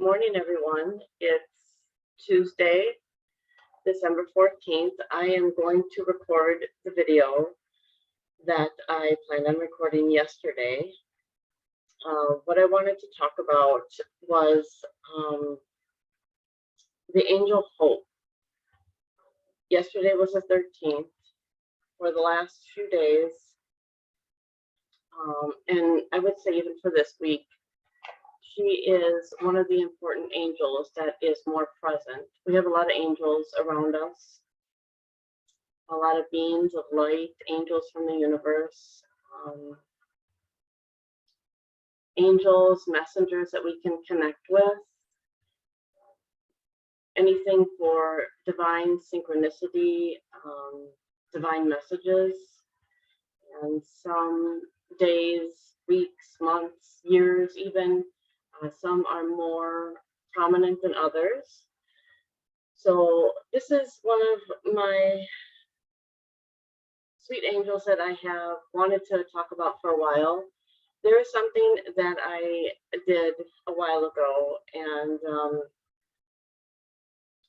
morning, everyone. It's Tuesday, December 14th. I am going to record the video that I planned on recording yesterday. What I wanted to talk about was the angel Hope. Yesterday was the 13th. For the last few days, and I would say even for this week, she is one of the important angels that is more present. We have a lot of angels around us, a lot of beings of light, angels from the universe, angels, messengers that we can connect with, anything for divine synchronicity, divine messages, and some days, weeks, months, years even. Some are more prominent than others. So this is one of my sweet angels that I have wanted to talk about for a while. There is something that I did a while ago, and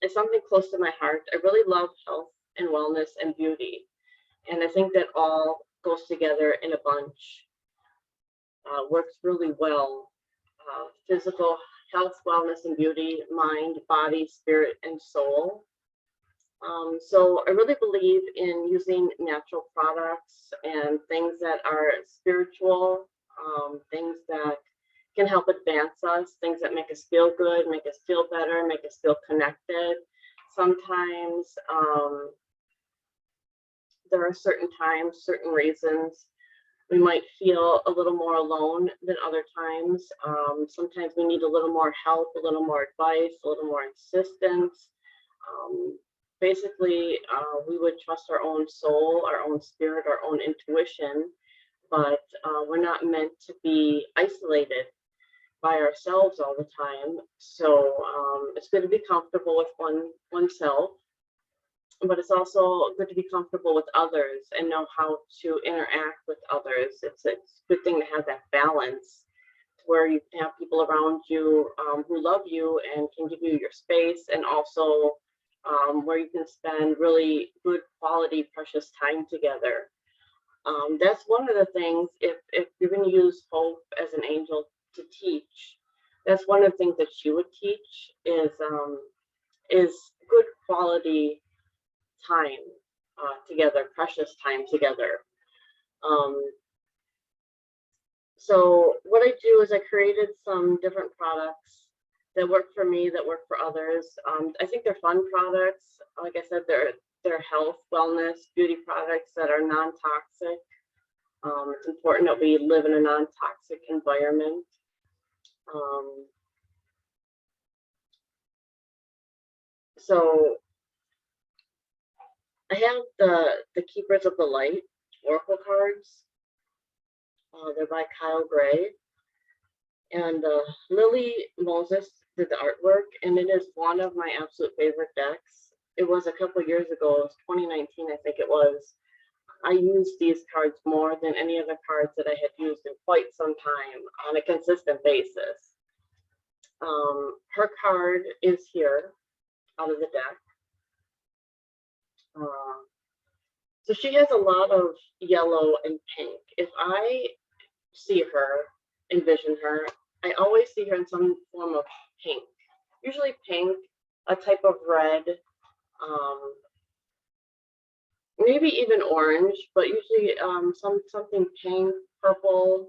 it's something close to my heart. I really love health and wellness and beauty, and I think that all goes together in a bunch. Works really well. Physical health, wellness, and beauty, mind, body, spirit, and soul. So I really believe in using natural products and things that are spiritual, things that can help advance us, things that make us feel good, make us feel better, make us feel connected. Sometimes there are certain times, certain reasons, we might feel a little more alone than other times. Sometimes we need a little more help, a little more advice, a little more assistance. Basically, we would trust our own soul, our own spirit, our own intuition, but we're not meant to be isolated by ourselves all the time. So it's good to be comfortable with oneself, but it's also good to be comfortable with others and know how to interact with others. It's a good thing to have that balance where you have people around you who love you and can give you your space, and also where you can spend really good quality, precious time together. That's one of the things, if you're going to use Hope as an angel to teach, that's one of the things that she would teach is good quality time together, precious time together. So what I do is I created some different products that work for me, that work for others. I think they're fun products. Like I said, they're health, wellness, beauty products that are non-toxic. It's important that we live in a non-toxic environment. So I have the Keepers of the Light Oracle cards. They're by Kyle Gray, and Lily Moses did the artwork, and it is one of my absolute favorite decks. It was a couple of years ago, it was 2019, I think it was. I used these cards more than any other cards that I had used in quite some time on a consistent basis. Her card is here out of the deck. So she has a lot of yellow and pink. If I see her, envision her, I always see her in some form of pink. Usually pink, a type of red, maybe even orange, but usually something pink, purple,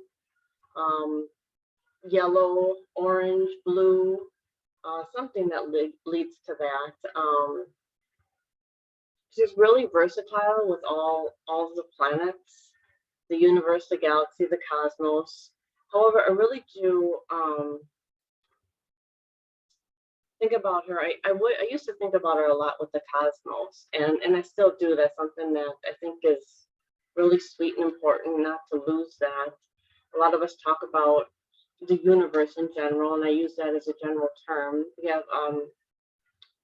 yellow, orange, blue, something that leads to that. She's really versatile with all the planets, the universe, the galaxy, the cosmos. However, I really do think about her. I used to think about her a lot with the cosmos, and I still do. That's something that I think is really sweet and important, not to lose that. A lot of us talk about the universe in general, and I use that as a general term. We have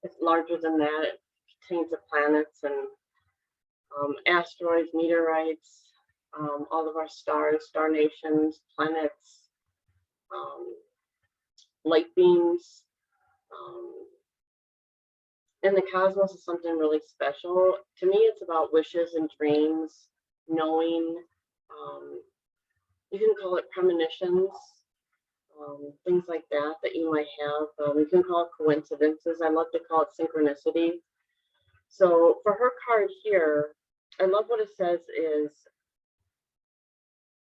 it's larger than that. It contains the planets and asteroids, meteorites, all of our stars, star nations, planets, light beams, And the cosmos is something really special. To me, it's about wishes and dreams, knowing. You can call it premonitions, things like that that you might have. You can call it coincidences. I love to call it synchronicity. So for her card here, I love what it says is,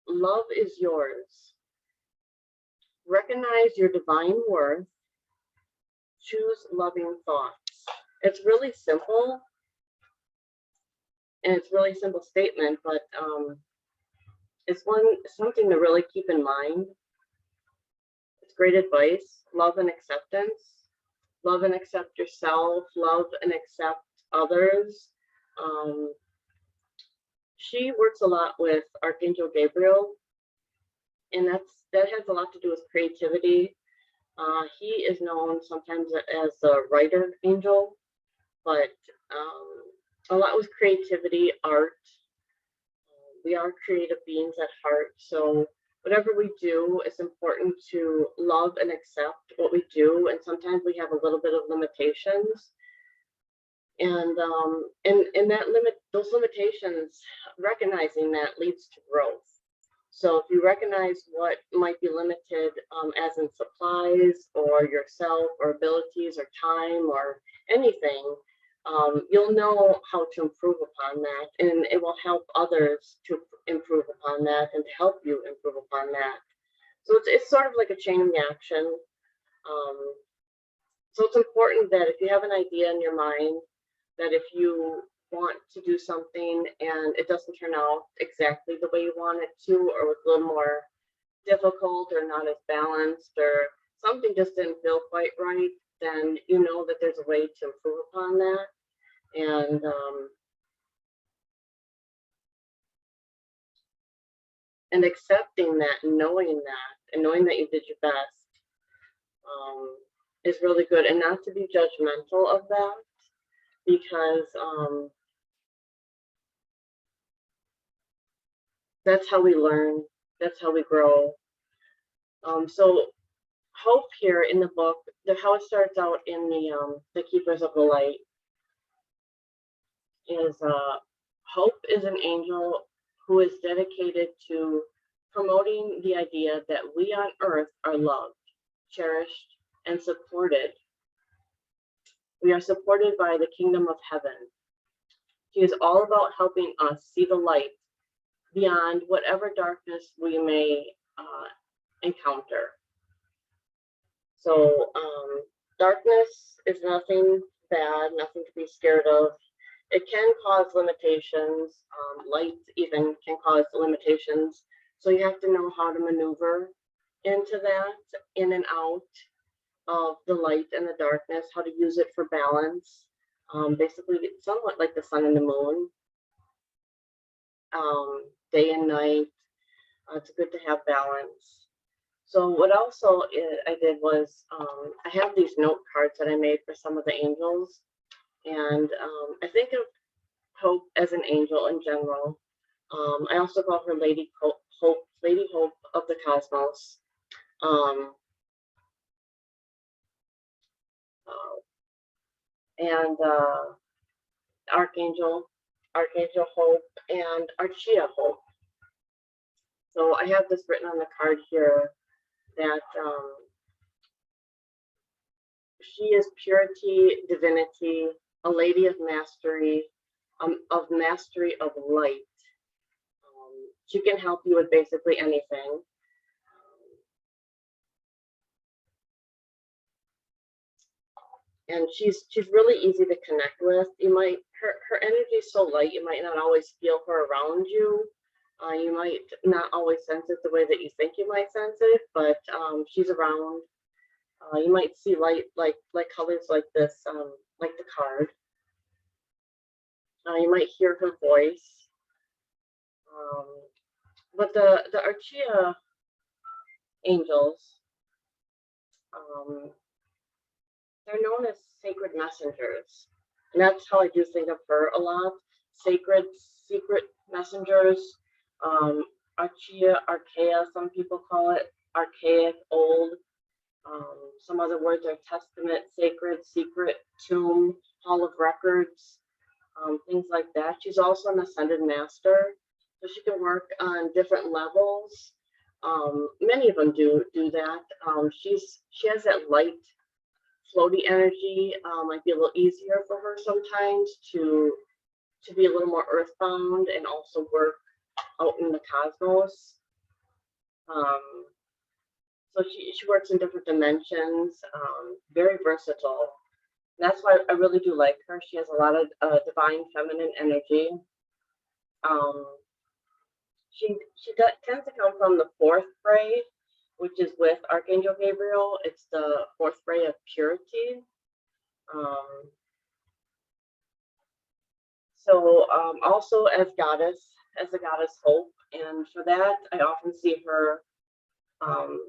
love is yours. Recognize your divine worth. Choose loving thoughts. It's really simple, and it's really simple statement, but it's something to really keep in mind. It's great advice. Love and acceptance. Love and accept yourself. Love and accept others. She works a lot with Archangel Gabriel, and that has a lot to do with creativity. He is known sometimes as the writer angel, but a lot with creativity, art. We are creative beings at heart, so whatever we do, it's important to love and accept what we do, and sometimes we have a little bit of limitations, and those limitations, recognizing that leads to growth. So if you recognize what might be limited, as in supplies or yourself or abilities or time or anything, you'll know how to improve upon that, and it will help others to improve upon that and to help you improve upon that. So it's sort of like a chain reaction. So it's important that if you have an idea in your mind, that if you want to do something and it doesn't turn out exactly the way you want it to, or with a little more difficult or not as balanced, or something just didn't feel quite right, then you know that there's a way to improve upon that. And accepting that and knowing that you did your best, is really good, and not to be judgmental of that, because that's how we learn, that's how we grow. So hope here in the book, how it starts out in the Keepers of the Light is, hope is an angel who is dedicated to promoting the idea that we on earth are loved, cherished, and supported. We are supported by the kingdom of heaven. She is all about helping us see the light beyond whatever darkness we may encounter. So darkness is nothing bad, nothing to be scared of. It can cause limitations. Light even can cause limitations. So you have to know how to maneuver into that, in and out of the light and the darkness, how to use it for balance. Basically, somewhat like the sun and the moon, day and night. It's good to have balance. So what also I did was, I have these note cards that I made for some of the angels, and I think of Hope as an angel in general. I also call her Lady Hope, Lady Hope of the Cosmos. And Archangel Hope, and Archia Hope. So I have this written on the card here, that she is purity, divinity, a lady of mastery of light. She can help you with basically anything. And she's really easy to connect with. Her energy is so light, you might not always feel her around you. You might not always sense it the way that you think you might sense it, but she's around. You might see light, like colors like this, like the card. You might hear her voice. But the Archia angels, they're known as sacred messengers. And that's how I do think of her a lot. Sacred, secret messengers. Archaea, some people call it, archaic, old. Some other words are testament, sacred, secret, tomb, hall of records, things like that. She's also an ascended master, so she can work on different levels. Many of them do that. She has that light, floaty energy. Might be a little easier for her sometimes to be a little more earthbound and also work out in the cosmos. Um, so she works in different dimensions. Very versatile. That's why I really do like her. She has a lot of divine feminine energy. Um, tends to come from the fourth ray, which is with Archangel Gabriel. It's the fourth ray of purity. Um, Also as the goddess Hope, and for that I often see her um,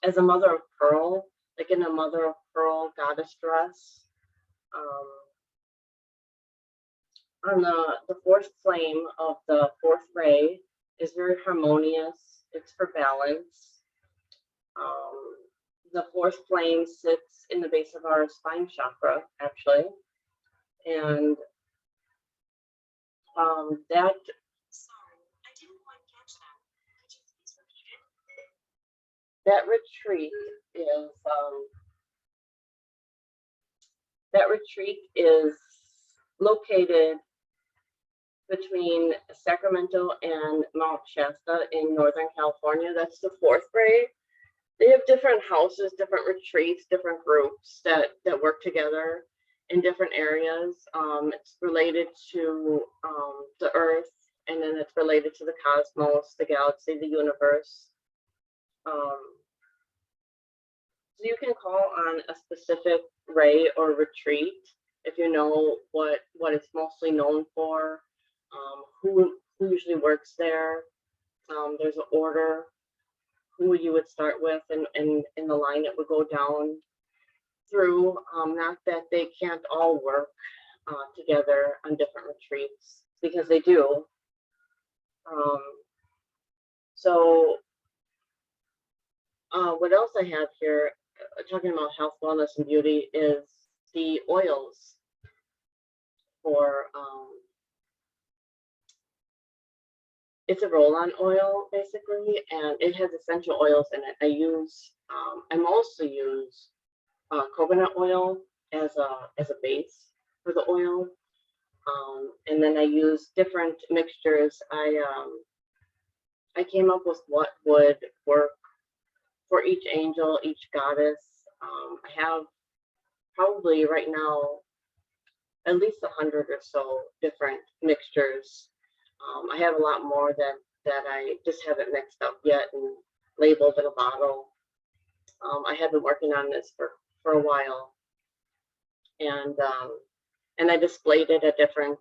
as a mother of pearl, like in a mother of pearl goddess dress. Um, on the fourth flame of the fourth ray is very harmonious. It's for balance. Um, the fourth flame sits in the base of our spine chakra, actually, and that. Sorry, I didn't quite catch that. Could you please repeat it? That retreat is located between Sacramento and Mount Shasta in Northern California. That's the fourth ray. They have different houses, different retreats, different groups that work together in different areas. It's related to the Earth, and then it's related to the cosmos, the galaxy, the universe. So you can call on a specific ray or retreat if you know what it's mostly known for, who usually works there. There's an order who you would start with, and in the line it would go down through. Not that they can't all work together on different retreats, because they do. So what else I have here, talking about health, wellness, and beauty, is the oils for it's a roll-on oil basically, and it has essential oils in it. I mostly use coconut oil as a base for the oil, and then I use different mixtures. I came up with what would work for each angel, each goddess. I have probably right now at least 100 or so different mixtures. I have a lot more that I just haven't mixed up yet and labeled in a bottle. I have been working on this for a while, and I displayed it at different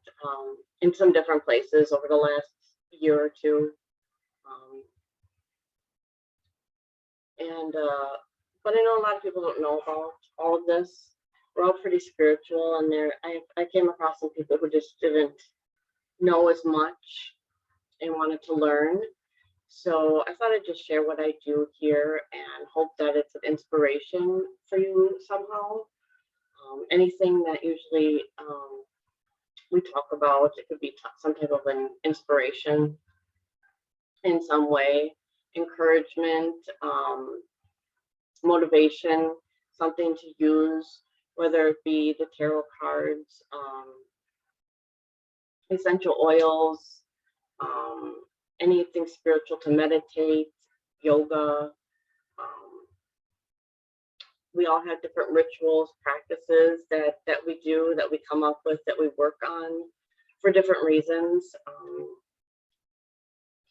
in some different places over the last year or two. But I know a lot of people don't know about all of this. We're all pretty spiritual, and I came across some people who just didn't know as much and wanted to learn. So I thought I'd just share what I do here and hope that it's an inspiration for you somehow. Anything that usually we talk about, it could be some type of an inspiration in some way, encouragement, motivation, something to use, whether it be the tarot cards, essential oils, anything spiritual to meditate, yoga. We all have different rituals, practices that we do, that we come up with, that we work on for different reasons.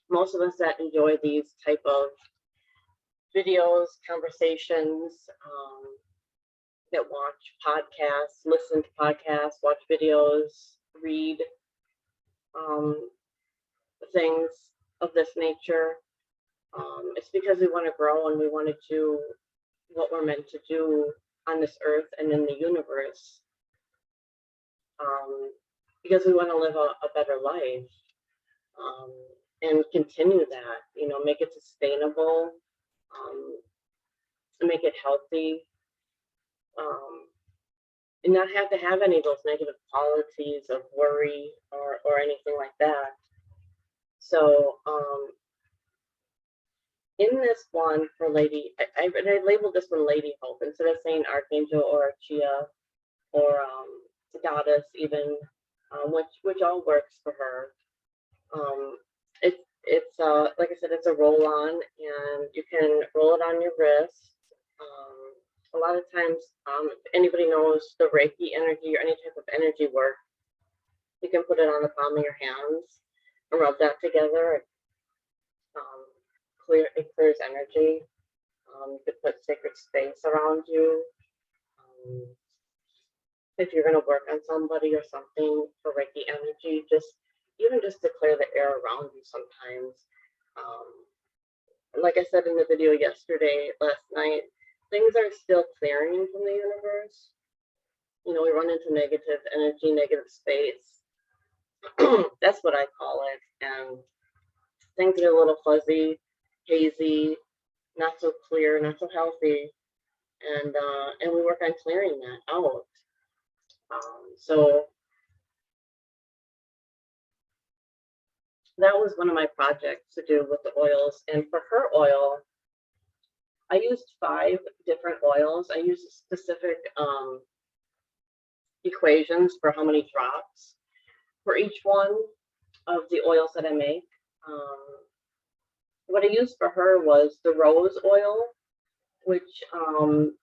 Most of us that enjoy these type of videos, conversations, that watch podcasts, listen to podcasts, watch videos, read things of this nature. It's because we want to grow and we want to do what we're meant to do on this earth and in the universe, because we want to live a better life, and continue that, make it sustainable, make it healthy, and not have to have any of those negative qualities of worry or anything like that. So in this one for Lady, I labeled this one Lady Hope instead of saying Archangel or Chia or Goddess even, which all works for her. It's like I said, it's a roll on, and you can roll it on your wrist. A lot of times, if anybody knows the Reiki energy or any type of energy work, you can put it on the palm of your hands and rub that together. It clears energy. You could put sacred space around you. If you're going to work on somebody or something for Reiki energy, even just to clear the air around you sometimes. Like I said in the video last night, things are still clearing from the universe. We run into negative energy, negative space. That's what I call it. And things get a little fuzzy, hazy, not so clear, not so healthy. And we work on clearing that out. So that was one of my projects to do with the oils. And for her oil, I used 5 different oils. I used specific equations for how many drops for each one of the oils that I make. What I used for her was the rose oil, which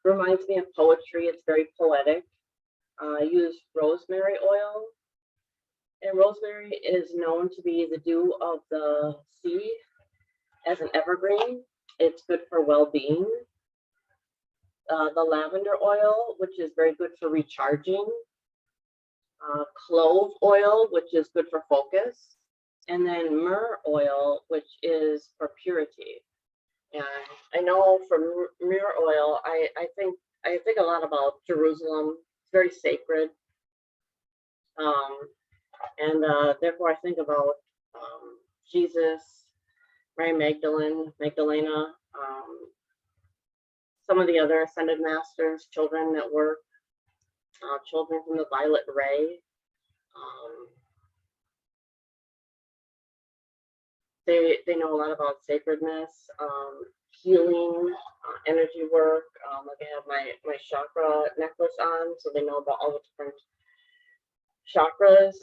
reminds me of poetry. It's very poetic. I used rosemary oil, and rosemary is known to be the dew of the sea as an evergreen. It's good for well-being. The lavender oil, which is very good for recharging. Clove oil, which is good for focus. And then myrrh oil, which is for purity. And I know for myrrh oil, I think a lot about Jerusalem. It's very sacred. And therefore I think about Jesus, Mary Magdalena, some of the other ascended masters, children that work, children from the violet ray. They know a lot about sacredness, healing, energy work. Like I have my chakra necklace on, so they know about all the different chakras.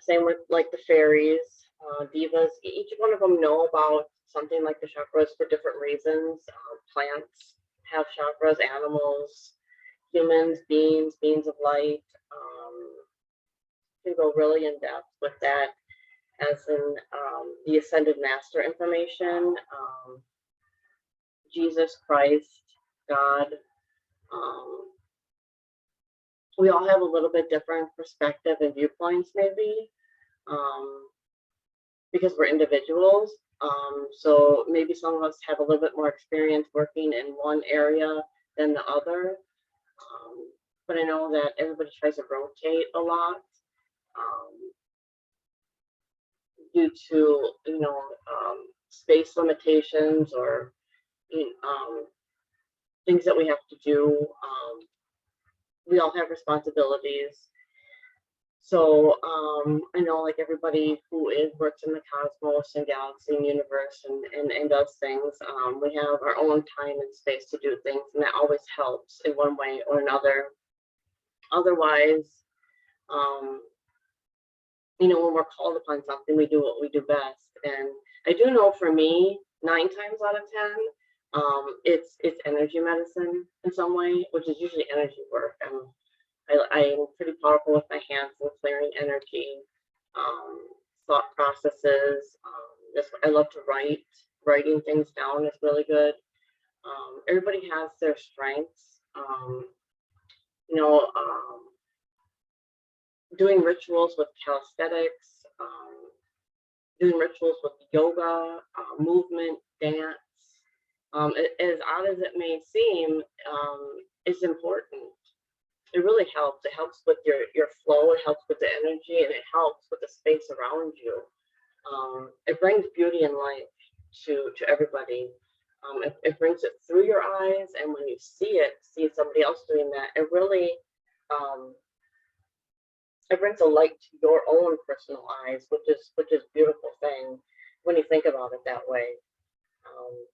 Same with like the fairies, divas. Each one of them know about something like the chakras for different reasons. Plants have chakras, animals, humans, beings of light. You can go really in depth with that, as in the ascended master information, Jesus Christ, God. We all have a little bit different perspective and viewpoints, maybe, because we're individuals. So maybe some of us have a little bit more experience working in one area than the other. But I know that everybody tries to rotate a lot due to, space limitations or things that we have to do. We all have responsibilities. So I know, like everybody who works in the cosmos and galaxy and universe and does things, we have our own time and space to do things, and that always helps in one way or another. Otherwise, when we're called upon something, we do what we do best. And I do know for me, 9 times out of 10, it's energy medicine in some way, which is usually energy work. I'm pretty powerful with my hands and clearing energy, thought processes. I love to write. Writing things down is really good. Everybody has their strengths. Doing rituals with calisthenics, doing rituals with yoga, movement, dance. As odd as it may seem, it's important. It really helps. It helps with your flow. It helps with the energy, and it helps with the space around you. It brings beauty and life to everybody. It brings it through your eyes, and when you see somebody else doing that, it really um, it brings a light to your own personal eyes, which is a beautiful thing when you think about it that way. Um,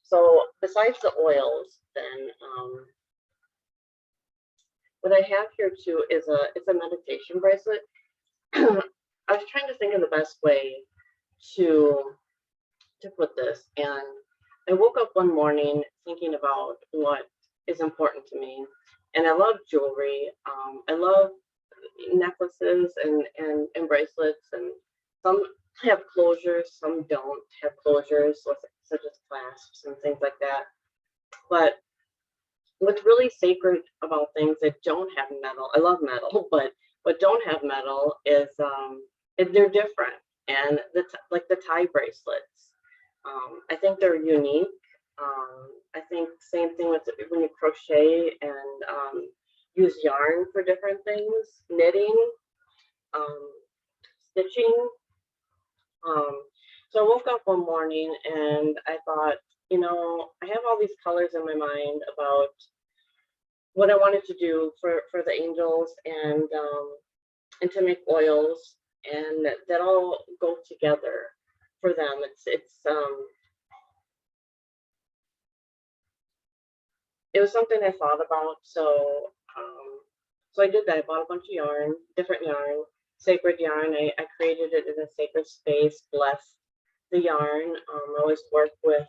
so besides the oils, then what I have here too is a meditation bracelet. I was trying to think of the best way to put this, and I woke up one morning thinking about what is important to me, and I love jewelry. I love necklaces and bracelets, and some have closures, some don't have closures, such as clasps and things like that. But what's really sacred about things that don't have metal, I love metal, but what don't have metal is they're different. And like the tie bracelets, I think they're unique. I think same thing with when you crochet and use yarn for different things, knitting, um, stitching. Um, so I woke up one morning and I thought, I have all these colors in my mind about what I wanted to do for the angels and to make oils, and that all go together for them. It was something I thought about, so I did that. I bought a bunch of yarn, different yarn, sacred yarn. I created it in a sacred space, blessed the yarn. I always work with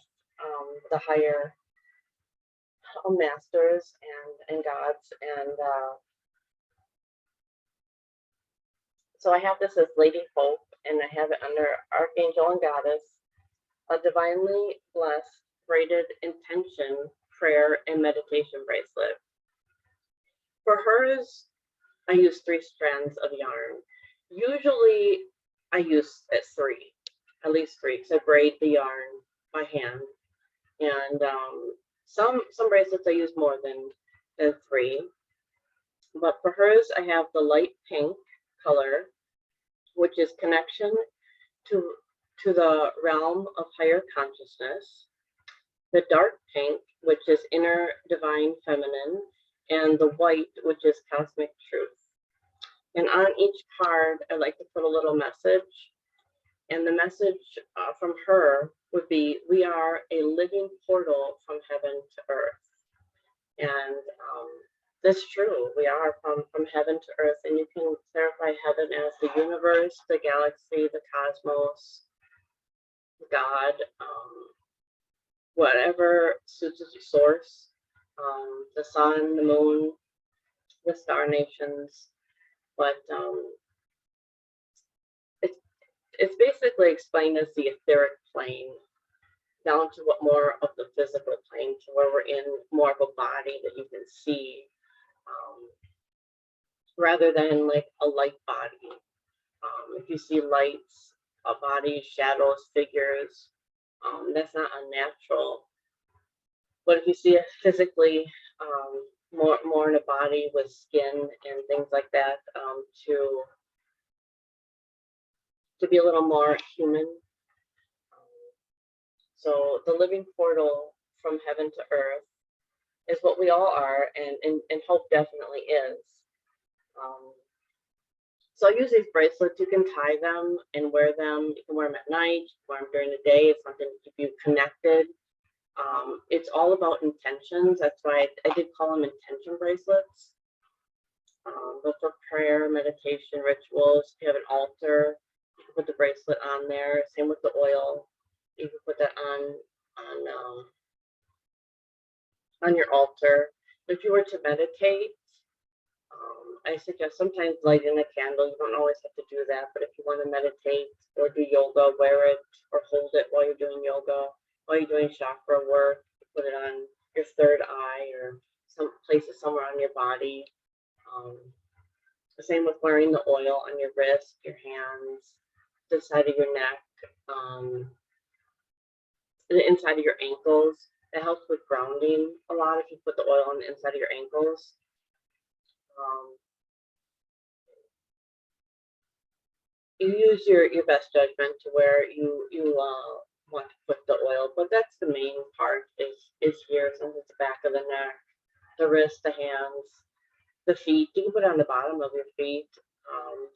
the higher masters and gods, and so I have this as Lady Hope, and I have it under Archangel and Goddess, a divinely blessed braided intention prayer and meditation bracelet. For hers, I use 3 strands of yarn. Usually I use at least three, because I braid the yarn by hand. And some bracelets I use more than 3. But for hers, I have the light pink color, which is connection to the realm of higher consciousness, the dark pink, which is inner divine feminine, and the white, which is cosmic truth. And on each card, I like to put a little message. And the message from her would be, we are a living portal from heaven to earth. And that's true. We are from heaven to earth. And you can clarify heaven as the universe, the galaxy, the cosmos, God, whatever suits as your source, the sun, the moon, the star nations. But it's basically explained as the etheric plane, down to what more of the physical plane, to where we're in more of a body that you can see, rather than like a light body. If you see lights, bodies, shadows, figures, that's not unnatural. But if you see it physically, more in a body with skin and things like that, to be a little more human. So the living portal from heaven to earth is what we all are, and hope definitely is. So I use these bracelets. You can tie them and wear them. You can wear them at night, wear them during the day. It's something to keep you connected. It's all about intentions. That's why I did call them intention bracelets. But for prayer, meditation, rituals, if you have an altar, you can put the bracelet on there. Same with the oil. You can put that on your altar. If you were to meditate, I suggest sometimes lighting a candle. You don't always have to do that, but if you want to meditate or do yoga, wear it or hold it while you're doing yoga, while you're doing chakra work. Put it on your third eye or some places somewhere on your body. The same with wearing the oil on your wrist, your hands, the side of your neck, the inside of your ankles. It helps with grounding a lot if you put the oil on the inside of your ankles. You use your best judgment to where you want to put the oil, but that's the main part is here, since it's the back of the neck, the wrist, the hands, the feet. You can put it on the bottom of your feet.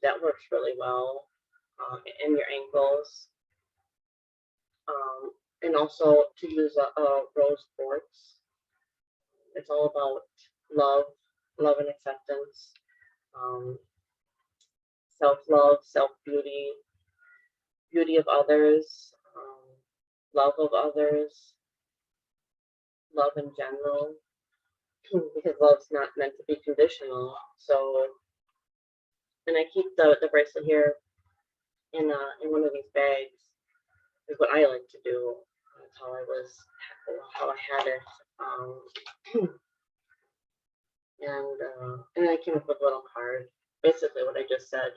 That works really well, and your ankles. And also to use a rose quartz. It's all about love, love and acceptance, um, self-love, self-beauty, beauty of others, love of others, love in general, because love's not meant to be conditional. So, and I keep the bracelet here in one of these bags, is what I like to do. That's how I had it. And I came up with a little card, basically what I just said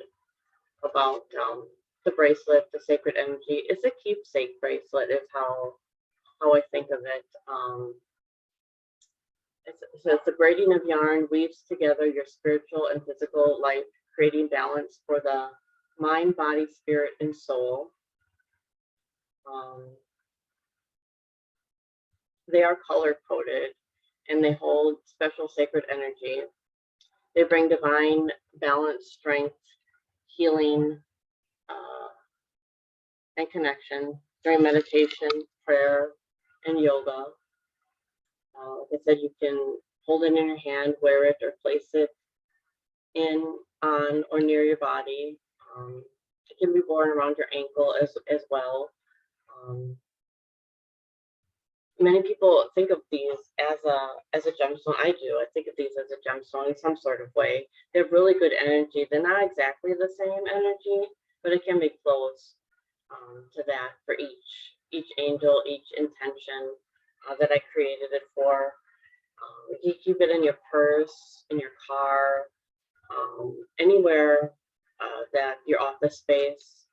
about the bracelet, the sacred energy. It's a keepsake bracelet, is how I think of it. It says the braiding of yarn weaves together your spiritual and physical life, creating balance for the mind, body, spirit, and soul. They are color coded, and they hold special sacred energy. They bring divine balance, strength, healing, and connection during meditation, prayer, and yoga. Like I said, you can hold it in your hand, wear it, or place it on, or near your body. It can be worn around your ankle as well. Many people think of these as a gemstone. I do. I think of these as a gemstone in some sort of way. They have really good energy. They're not exactly the same energy, but it can be close to that for each angel, each intention that I created it for. You keep it in your purse, in your car, anywhere that your office space.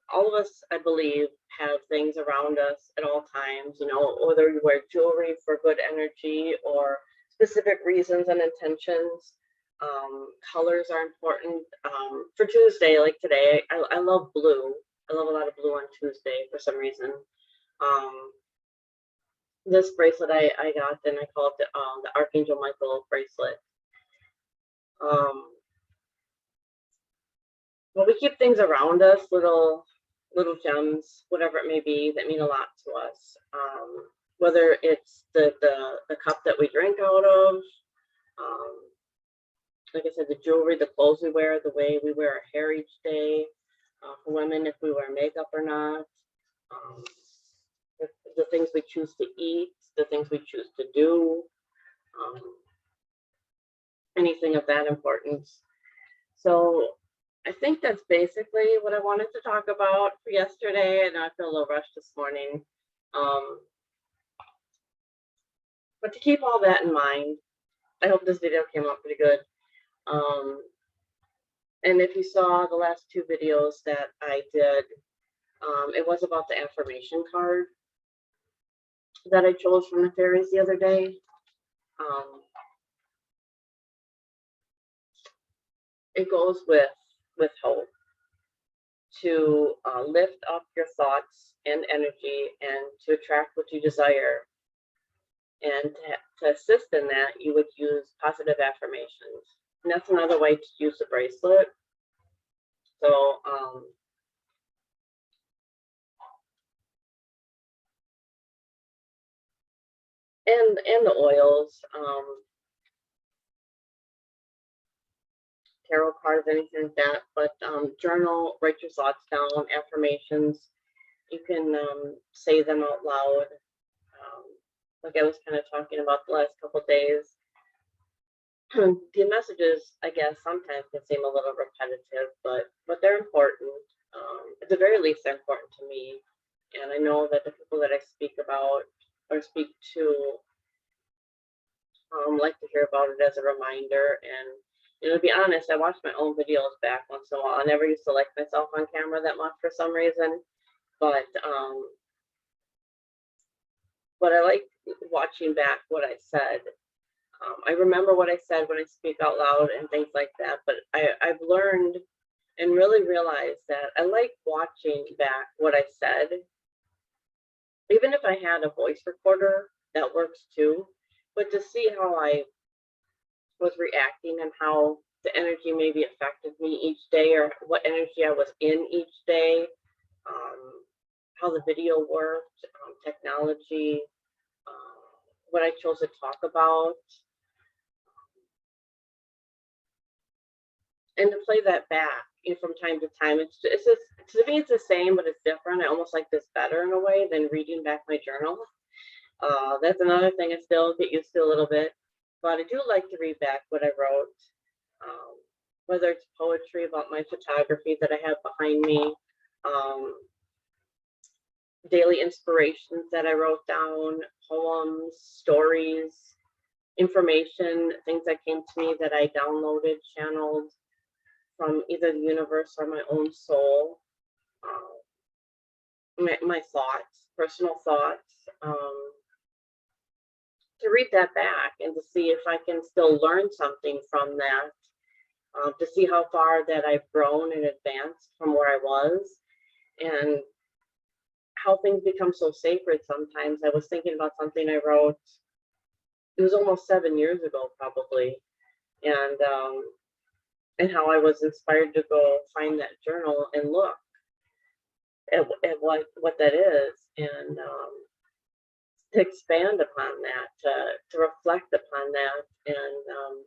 All of us, I believe, have things around us at all times, whether you wear jewelry for good energy or specific reasons and intentions. Colors are important. For Tuesday, like today, I love blue. I love a lot of blue on Tuesday for some reason. This bracelet I got, and I call it the Archangel Michael bracelet. Well, we keep things around us, little gems, whatever it may be, that mean a lot to us. Whether it's the cup that we drink out of, like I said, the jewelry, the clothes we wear, the way we wear our hair each day. For women, if we wear makeup or not. The things we choose to eat, the things we choose to do. Anything of that importance. So I think that's basically what I wanted to talk about for yesterday. I know I feel a little rushed this morning. But to keep all that in mind, I hope this video came out pretty good. And if you saw the last two videos that I did, it was about the affirmation card that I chose from the fairies the other day. It goes with hope, to lift up your thoughts and energy and to attract what you desire. And to assist in that, you would use positive affirmations. And that's another way to use the bracelet. So, and the oils, tarot cards, anything like that. But journal, write your thoughts down, affirmations. You can say them out loud. Like I was kind of talking about the last couple of days. The messages, I guess, sometimes can seem a little repetitive, but they're important. At the very least, they're important to me. And I know that the people that I speak about or speak to like to hear about it as a reminder. And to be honest, I watch my own videos back once in a while. I never used to like myself on camera that much for some reason, but I like watching back what I said. I remember what I said when I speak out loud and things like that, but I've learned and really realized that I like watching back what I said Even if I had a voice recorder, that works too. But to see how I was reacting and how the energy maybe affected me each day, or what energy I was in each day, how the video worked, technology, what I chose to talk about, and to play that back, from time to time. It's just, to me it's the same, but it's different. I almost like this better in a way than reading back my journal. That's another thing I still get used to a little bit, but I do like to read back what I wrote, um, whether it's poetry about my photography that I have behind me, um, daily inspirations that I wrote down, poems, stories, information, things that came to me that I downloaded, channeled from either the universe or my own soul, my thoughts, personal thoughts. To read that back and to see if I can still learn something from that, to see how far that I've grown and advanced from where I was, and how things become so sacred sometimes. I was thinking about something I wrote, it was almost 7 years ago, probably, and how I was inspired to go find that journal and look at what that is, and to expand upon that, to reflect upon that, and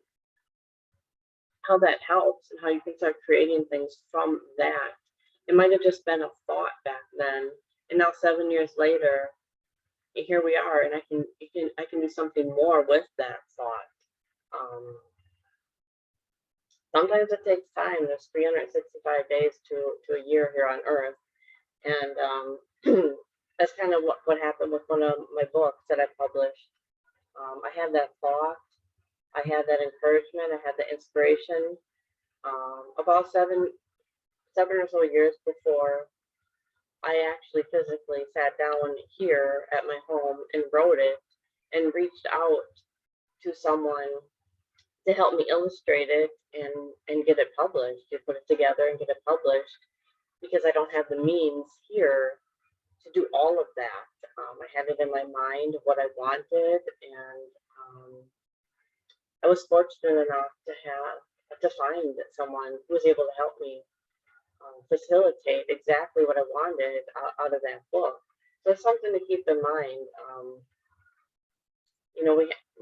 how that helps and how you can start creating things from that. It might have just been a thought back then, and now 7 years later, here we are, and I can do something more with that thought. Sometimes it takes time. There's 365 days to a year here on Earth, and that's kind of what happened with one of my books that I published. I had that thought, I had that encouragement, I had the inspiration, about seven or so years before I actually physically sat down here at my home and wrote it, and reached out to someone to help me illustrate it and get it published, to put it together and get it published, because I don't have the means here to do all of that. I had it in my mind of what I wanted, and I was fortunate enough to find someone who was able to help me facilitate exactly what I wanted out of that book. So it's something to keep in mind.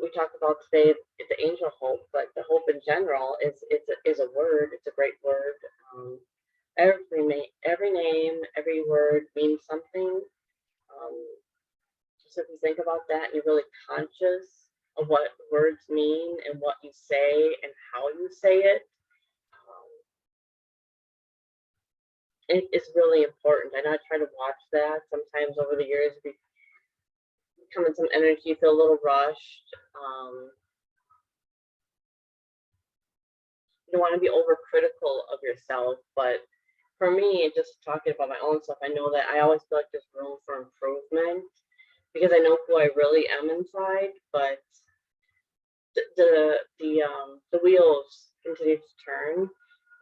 We talk about today the angel hope, but the hope in general is a word. It's a great word. Every name, every word means something. So if you think about that, and you're really conscious of what words mean and what you say and how you say it, it is really important. And I try to watch that. Sometimes over the years, we come in some energy, feel a little rushed. You don't want to be overcritical of yourself, but for me, just talking about my own stuff, I know that I always feel like there's room for improvement, because I know who I really am inside, but the wheels continue to turn,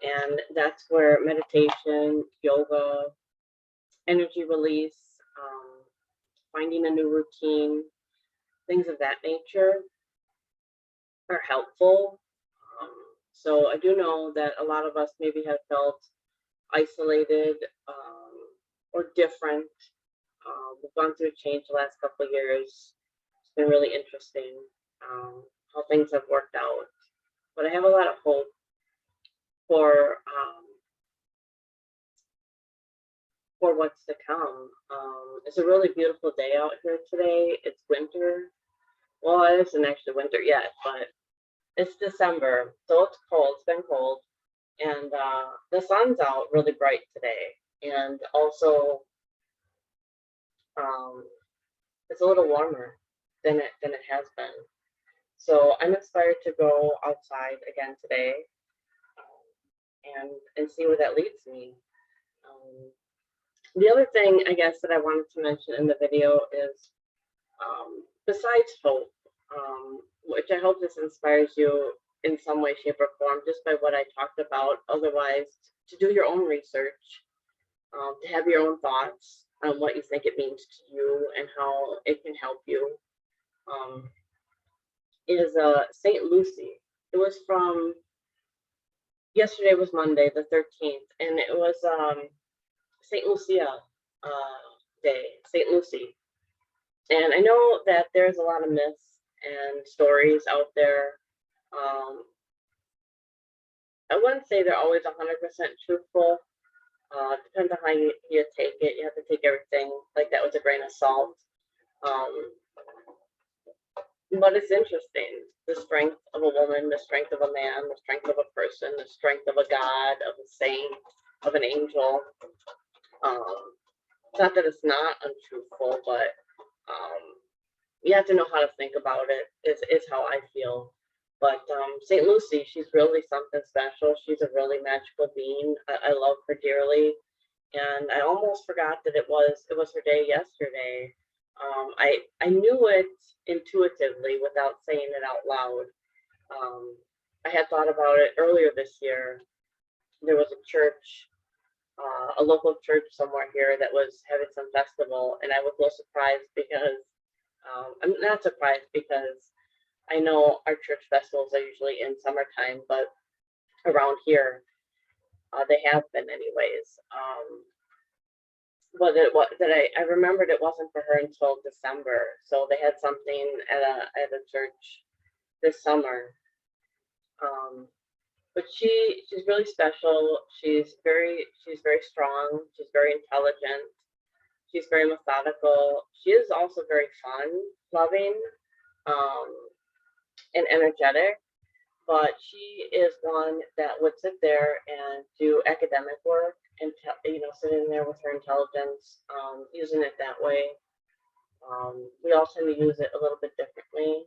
and that's where meditation, yoga, energy release, finding a new routine, things of that nature are helpful. So I do know that a lot of us maybe have felt isolated, or different. We've gone through a change the last couple of years. It's been really interesting, how things have worked out. But I have a lot of hope for what's to come. It's a really beautiful day out here today. It's winter. Well, it isn't actually winter yet, but it's December, so it's cold. It's been cold, and the sun's out really bright today, and also it's a little warmer than it has been. So I'm inspired to go outside again today, and see where that leads me. The other thing, I guess, that I wanted to mention in the video is, besides hope, which I hope this inspires you in some way, shape, or form, just by what I talked about. Otherwise, to do your own research, to have your own thoughts, on what you think it means to you and how it can help you. Um, is St. Lucy. It was from yesterday was Monday the 13th, and it was St. Lucia Day, St. Lucy. And I know that there's a lot of myths and stories out there. Um, I wouldn't say they're always 100% truthful. Depends on how you take it. You have to take everything like that with a grain of salt. Um, but it's interesting. The strength of a woman, the strength of a man, the strength of a person, the strength of a god, of a saint, of an angel. Um, not that it's not untruthful, but you have to know how to think about it, is how I feel. But St. Lucy, she's really something special. She's a really magical being. I love her dearly. And I almost forgot that it was her day yesterday. I knew it intuitively without saying it out loud. I had thought about it earlier this year. There was a church, a local church somewhere here that was having some festival, and I was a little surprised because I'm not surprised because I know our church festivals are usually in summertime, but around here they have been anyways. But it was that I remembered it wasn't for her until December, so they had something at a church this summer. Um, but she's really special. She's very strong. She's very intelligent. She's very methodical. She is also very fun, loving, um, and energetic. But she is one that would sit there and do academic work and sitting there with her intelligence, using it that way. We all tend to use it a little bit differently.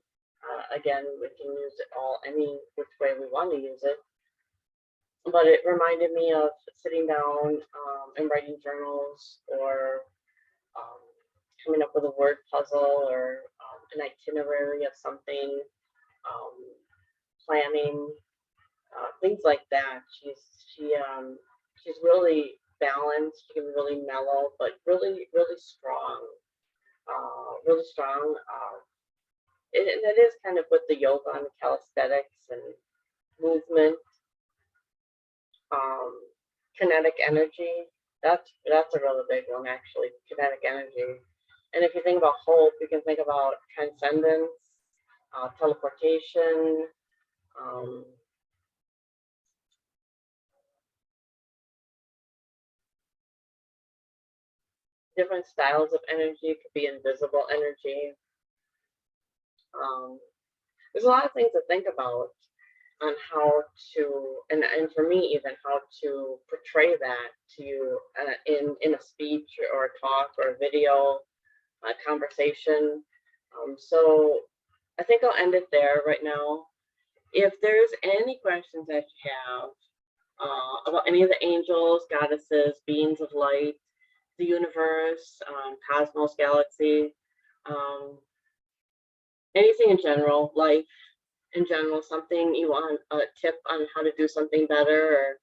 Again, we can use it all any which way we want to use it. But it reminded me of sitting down and writing journals, or um, coming up with a word puzzle, or an itinerary of something, um, planning, things like that. She's really balanced. She can be really mellow, but really really strong. Really strong. And it is kind of with the yoga and the calisthenics and movement, um, kinetic energy. That's a really big one, actually. Kinetic energy. And if you think about hope, you can think about transcendence, teleportation, um, different styles of energy. It could be invisible energy. Um, there's a lot of things to think about on how to, and for me even, how to portray that to you in a speech or a talk or a video, a conversation. So I think I'll end it there right now. If there's any questions that you have about any of the angels, goddesses, beings of light, the universe, cosmos, galaxy, um, anything in general, life in general, something you want a tip on how to do something better, or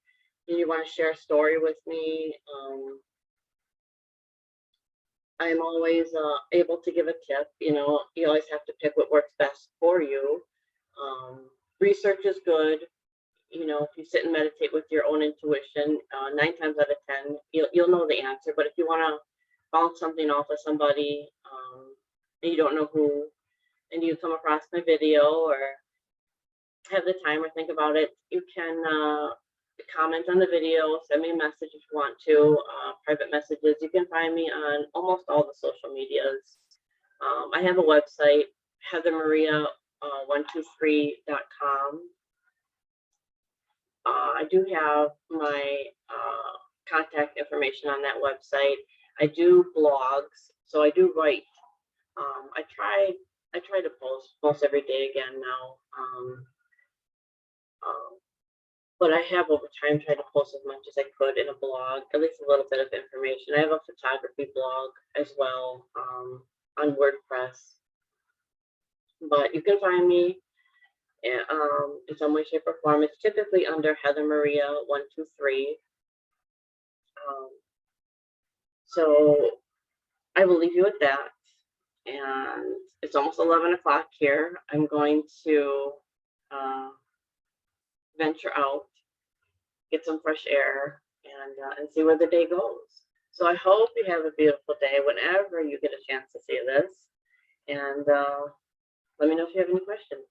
you want to share a story with me, I'm always able to give a tip. You always have to pick what works best for you. Research is good. If you sit and meditate with your own intuition, 9 times out of 10, you'll know the answer. But if you want to bounce something off of somebody, and you don't know who, and you come across my video or have the time or think about it, you can comment on the video, send me a message if you want to, private messages. You can find me on almost all the social medias. I have a website, heathermaria123.com. I do have my contact information on that website. I do blogs, so I do write. I try to post every day again now. But I have over time tried to post as much as I could in a blog, at least a little bit of information. I have a photography blog as well, on WordPress. But you can find me in some way, shape, or form. It's typically under Heather Maria 123. So I will leave you with that. And it's almost 11 o'clock here. I'm going to venture out, get some fresh air, and see where the day goes. So I hope you have a beautiful day whenever you get a chance to see this. And let me know if you have any questions.